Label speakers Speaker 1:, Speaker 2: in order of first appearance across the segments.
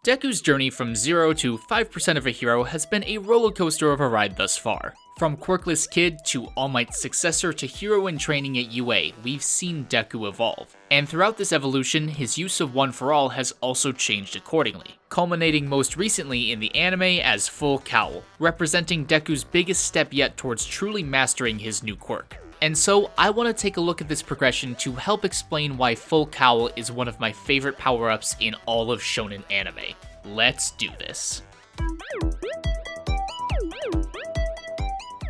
Speaker 1: Deku's journey from 0 to 5% of a hero has been a roller coaster of a ride thus far. From quirkless kid to All Might's successor to hero in training at UA, we've seen Deku evolve. And throughout this evolution, his use of One For All has also changed accordingly, culminating most recently in the anime as full Cowl, representing Deku's biggest step yet towards truly mastering his new quirk. And so, I want to take a look at this progression to help explain why full Cowl is one of my favorite power-ups in all of Shonen Anime. Let's do this.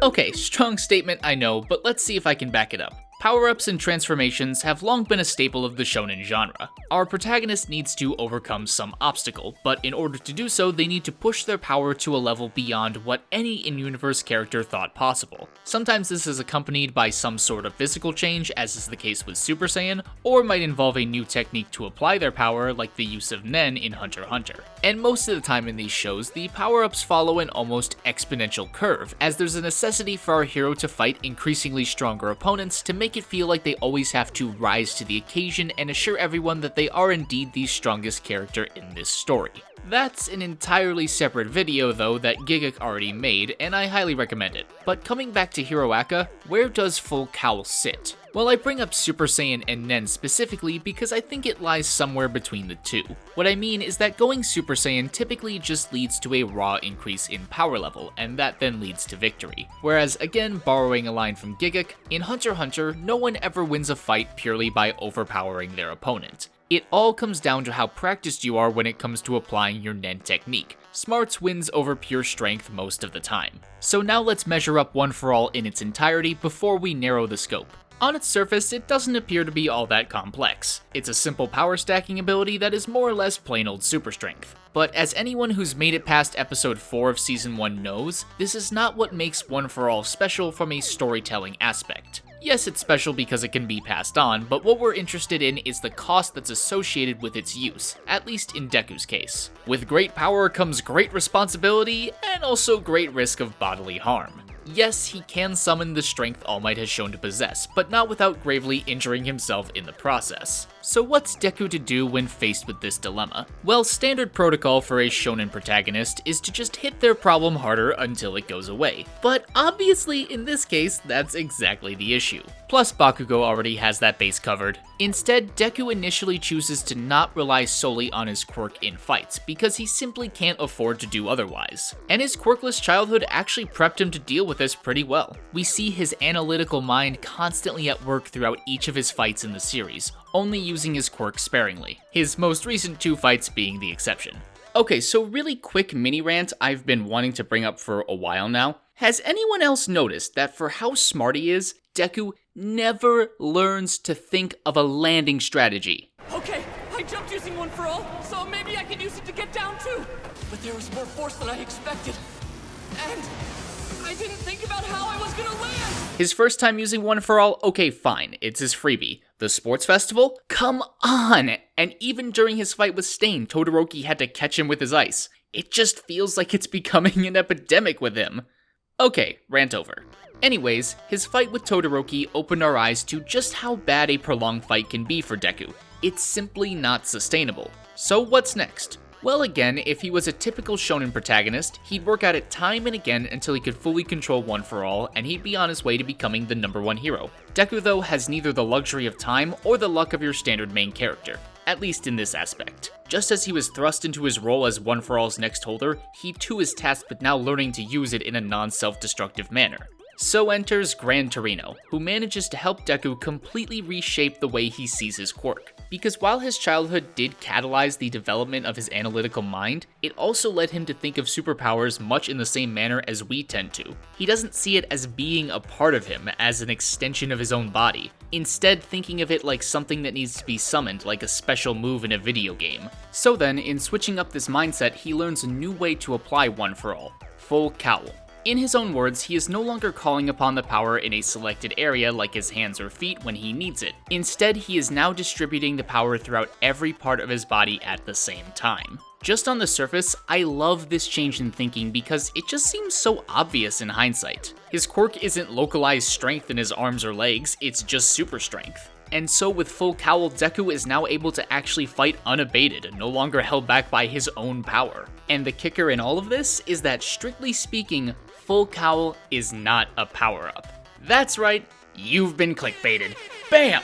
Speaker 1: Okay, strong statement I know, but let's see if I can back it up. Power-ups and transformations have long been a staple of the shonen genre. Our protagonist needs to overcome some obstacle, but in order to do so, they need to push their power to a level beyond what any in-universe character thought possible. Sometimes this is accompanied by some sort of physical change, as is the case with Super Saiyan, or might involve a new technique to apply their power, like the use of Nen in Hunter x Hunter. And most of the time in these shows, the power-ups follow an almost exponential curve, as there's a necessity for our hero to fight increasingly stronger opponents to make it feel like they always have to rise to the occasion and assure everyone that they are indeed the strongest character in this story. That's an entirely separate video though that Gigak already made, and I highly recommend it. But coming back to Hiroaka, where does full Cowl sit? Well, I bring up Super Saiyan and Nen specifically because I think it lies somewhere between the two. What I mean is that going Super Saiyan typically just leads to a raw increase in power level, and that then leads to victory. Whereas, again, borrowing a line from Gigak, in Hunter x Hunter, no one ever wins a fight purely by overpowering their opponent. It all comes down to how practiced you are when it comes to applying your Nen technique. Smarts wins over pure strength most of the time. So now let's measure up One For All in its entirety before we narrow the scope. On its surface, it doesn't appear to be all that complex. It's a simple power stacking ability that is more or less plain old super strength. But as anyone who's made it past episode 4 of season 1 knows, this is not what makes One For All special from a storytelling aspect. Yes, it's special because it can be passed on, but what we're interested in is the cost that's associated with its use, at least in Deku's case. With great power comes great responsibility, and also great risk of bodily harm. Yes, he can summon the strength All Might has shown to possess, but not without gravely injuring himself in the process. So what's Deku to do when faced with this dilemma? Well, standard protocol for a shonen protagonist is to just hit their problem harder until it goes away. But obviously, in this case, that's exactly the issue. Plus, Bakugo already has that base covered. Instead, Deku initially chooses to not rely solely on his quirk in fights, because he simply can't afford to do otherwise. And his quirkless childhood actually prepped him to deal with this pretty well. We see his analytical mind constantly at work throughout each of his fights in the series, only using his quirk sparingly, his most recent 2 fights being the exception. Okay, so really quick mini rant I've been wanting to bring up for a while now. Has anyone else noticed that for how smart he is, Deku never learns to think of a landing strategy?
Speaker 2: Okay, I jumped using One For All, so maybe I can use it to get down too. But there was more force than I expected, and I didn't think about how I was gonna land!
Speaker 1: His first time using One For All, okay fine, it's his freebie. The sports festival? Come on! And even during his fight with Stain, Todoroki had to catch him with his ice. It just feels like it's becoming an epidemic with him. Okay, rant over. Anyways, his fight with Todoroki opened our eyes to just how bad a prolonged fight can be for Deku. It's simply not sustainable. So what's next? Well, again, if he was a typical shonen protagonist, he'd work at it time and again until he could fully control One For All, and he'd be on his way to becoming the #1 hero. Deku, though, has neither the luxury of time or the luck of your standard main character, at least in this aspect. Just as he was thrust into his role as One For All's next holder, he too is tasked with now learning to use it in a non-self-destructive manner. So enters Gran Torino, who manages to help Deku completely reshape the way he sees his quirk. Because while his childhood did catalyze the development of his analytical mind, it also led him to think of superpowers much in the same manner as we tend to. He doesn't see it as being a part of him, as an extension of his own body, instead thinking of it like something that needs to be summoned, like a special move in a video game. So then, in switching up this mindset, he learns a new way to apply One For All: full Cowl. In his own words, he is no longer calling upon the power in a selected area like his hands or feet when he needs it. Instead, he is now distributing the power throughout every part of his body at the same time. Just on the surface, I love this change in thinking because it just seems so obvious in hindsight. His quirk isn't localized strength in his arms or legs, it's just super strength. And so with full Cowl, Deku is now able to actually fight unabated and no longer held back by his own power. And the kicker in all of this is that, strictly speaking, full Cowl is not a power-up. That's right, you've been clickbaited. Bam!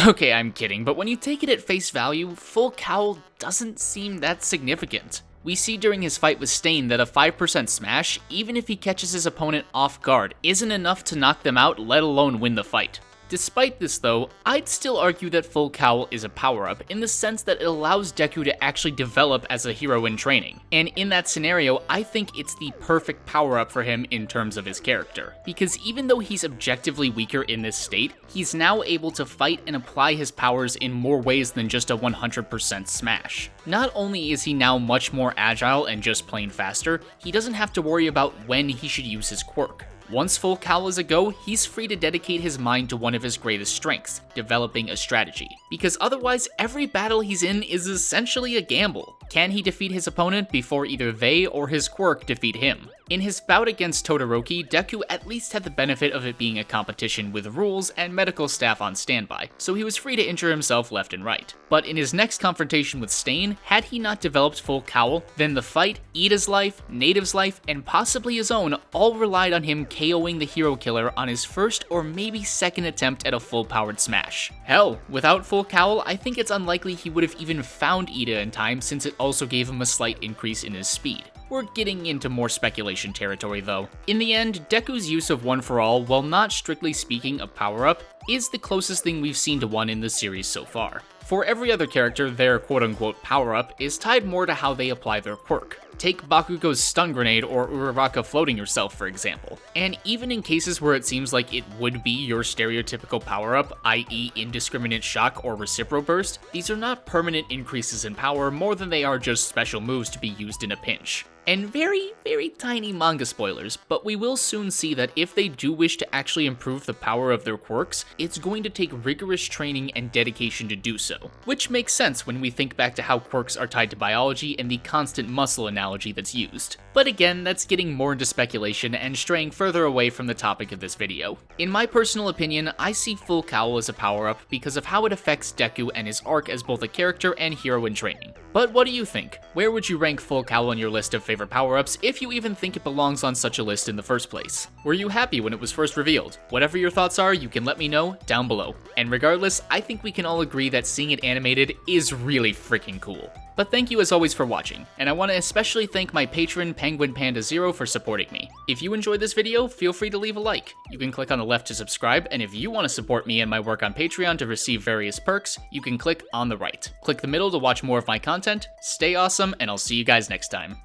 Speaker 1: Okay, I'm kidding, but when you take it at face value, full Cowl doesn't seem that significant. We see during his fight with Stain that a 5% smash, even if he catches his opponent off guard, isn't enough to knock them out, let alone win the fight. Despite this though, I'd still argue that full Cowl is a power-up in the sense that it allows Deku to actually develop as a hero in training. And in that scenario, I think it's the perfect power-up for him in terms of his character. Because even though he's objectively weaker in this state, he's now able to fight and apply his powers in more ways than just a 100% smash. Not only is he now much more agile and just plain faster, he doesn't have to worry about when he should use his quirk. Once full Cowl is a go, he's free to dedicate his mind to one of his greatest strengths, developing a strategy. Because otherwise, every battle he's in is essentially a gamble. Can he defeat his opponent before either they or his quirk defeat him? In his bout against Todoroki, Deku at least had the benefit of it being a competition with rules and medical staff on standby, so he was free to injure himself left and right. But in his next confrontation with Stain, had he not developed full Cowl, then the fight, Ida's life, Native's life, and possibly his own all relied on him KOing the hero killer on his first or maybe second attempt at a full-powered smash. Hell, without full Cowl, I think it's unlikely he would have even found Ida in time, since it also gave him a slight increase in his speed. We're getting into more speculation territory though. In the end, Deku's use of One for All, while not strictly speaking a power-up, is the closest thing we've seen to one in the series so far. For every other character, their quote-unquote power-up is tied more to how they apply their quirk. Take Bakugo's stun grenade or Uraraka floating yourself, for example. And even in cases where it seems like it would be your stereotypical power-up, i.e. indiscriminate shock or reciprocal burst, these are not permanent increases in power more than they are just special moves to be used in a pinch. And very, very tiny manga spoilers, but we will soon see that if they do wish to actually improve the power of their quirks, it's going to take rigorous training and dedication to do so. Which makes sense when we think back to how quirks are tied to biology and the constant muscle analogy that's used. But again, that's getting more into speculation and straying further away from the topic of this video. In my personal opinion, I see full Cowl as a power-up because of how it affects Deku and his arc as both a character and hero in training. But what do you think? Where would you rank full Cowl on your list of favorite power-ups if you even think it belongs on such a list in the first place? Were you happy when it was first revealed? Whatever your thoughts are, you can let me know down below. And regardless, I think we can all agree that seeing it animated is really freaking cool. But thank you as always for watching, and I want to especially thank my patron PenguinPandaZero for supporting me. If you enjoyed this video, feel free to leave a like. You can click on the left to subscribe, and if you want to support me and my work on Patreon to receive various perks, you can click on the right. Click the middle to watch more of my content. Stay awesome, and I'll see you guys next time.